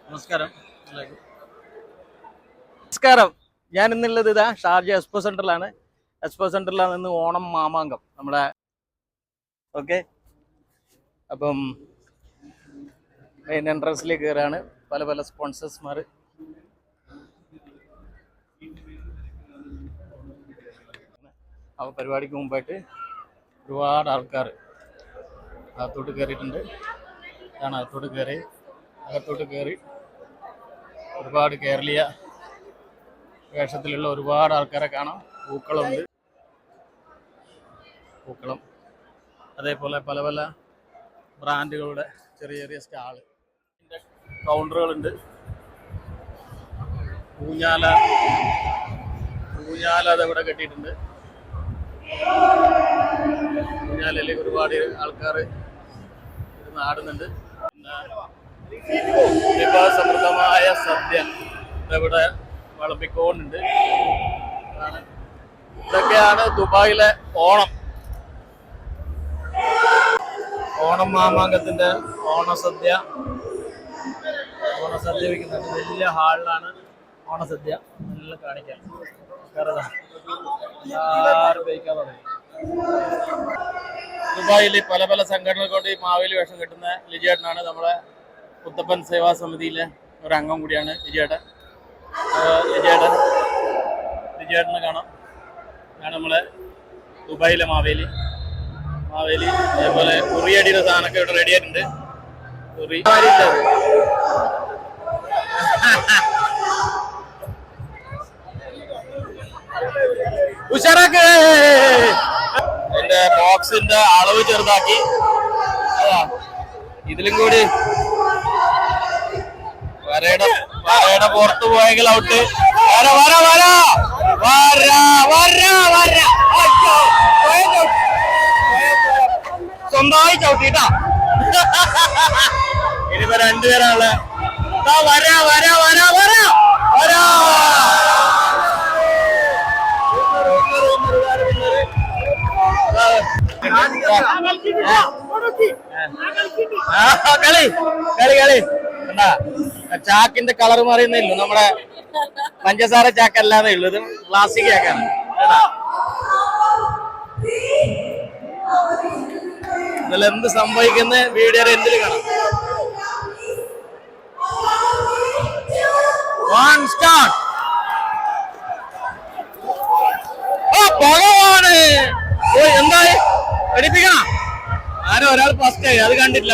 നമസ്കാരം. നമസ്കാരം. ഞാൻ ഇന്നുള്ളത് ഇതാ ഷാർജ എക്സ്പോ സെന്ററിലാണ്. എക്സ്പോ സെന്ററിലാണ് ഇന്ന് ഓണം മാമാങ്കം നമ്മുടെ. ഓക്കെ, അപ്പം മെയിൻ എൻട്രൻസിലേക്ക് കയറാണ്. പല പല സ്പോൺസേഴ്സ്മാർ. ആ പരിപാടിക്ക് മുമ്പായിട്ട് ഒരുപാട് ആൾക്കാർ അകത്തോട്ട് കയറിയിട്ടുണ്ട്. അതാണ് അകത്തോട്ട് കയറി ഒരുപാട് കേരളീയ വേഷത്തിലുള്ള ഒരുപാട് ആൾക്കാരെ കാണാം. പൂക്കളുണ്ട്, അതേപോലെ പല പല ബ്രാൻഡുകളുടെ ചെറിയ ചെറിയ സ്റ്റാള്, കൗണ്ടറുകളുണ്ട്. ഊഞ്ഞാല അതവിടെ കെട്ടിയിട്ടുണ്ട്. ഊഞ്ഞാലയിലേക്ക് ഒരുപാട് ആൾക്കാർ ഇരുന്ന് ആടുന്നുണ്ട്. വിഭവസമൃദ്ധമായ സദ്യ ഇവിടെ വിളമ്പിക്കൊണ്ടുണ്ട്. ഇതൊക്കെയാണ് ദുബായിലെ ഓണം മാമാങ്കത്തിന്റെ ഓണസദ്യ വയ്ക്കുന്നുണ്ട്. വലിയ ഹാളിലാണ് ഓണസദ്യ. നല്ല കാണിക്കാൻ എല്ലാവരും കഴിക്കാൻ തുടങ്ങി. ദുബായിൽ പല പല സംഘടനകൾ കൊണ്ട് ഈ മാവേലി വേഷം കിട്ടുന്ന ലിജേട്ടനാണ്. നമ്മളെ പുത്തപ്പൻ സേവാ സമിതിയിലെ ഒരു അംഗം കൂടിയാണ് ലിജേട്ടൻ. ലിജേട്ടനെ കാണാം. ആണ് നമ്മളെ ദുബായിലെ മാവേലി. അതേപോലെ കുറിയടിയുടെ സാധനമൊക്കെ ഇവിടെ റെഡി ആയിട്ടുണ്ട്. ഉഷാറാക്ക്. എന്റെ ബോക്സിന്റെ അളവ് ചെറുതാക്കി. ഇതിലും കൂടി വരയുടെ പുറത്തു പോയെങ്കിൽ ഔട്ട്. സ്വന്തമായി ചവിട്ടിട്ടാ. ഇനിയിപ്പോ രണ്ടുപേരാള് കളി എന്താ ചാക്കിന്റെ കളർ മാറിയുന്നില്ല. നമ്മുടെ പഞ്ചസാര ചാക്കല്ലാതെ ഉള്ളൂ. ഇത് പ്ലാസ്റ്റിക് ചാക്കാണ്. ഇതിൽ എന്ത് സംഭവിക്കുന്ന വീഡിയോ എന്തിൽ കാണാം. ഭഗവാന് എന്തായി പഠിപ്പിക്കണം. ആരോ ഒരാൾ ഫസ്റ്റ് ആയി, അത് കണ്ടിട്ടില്ല.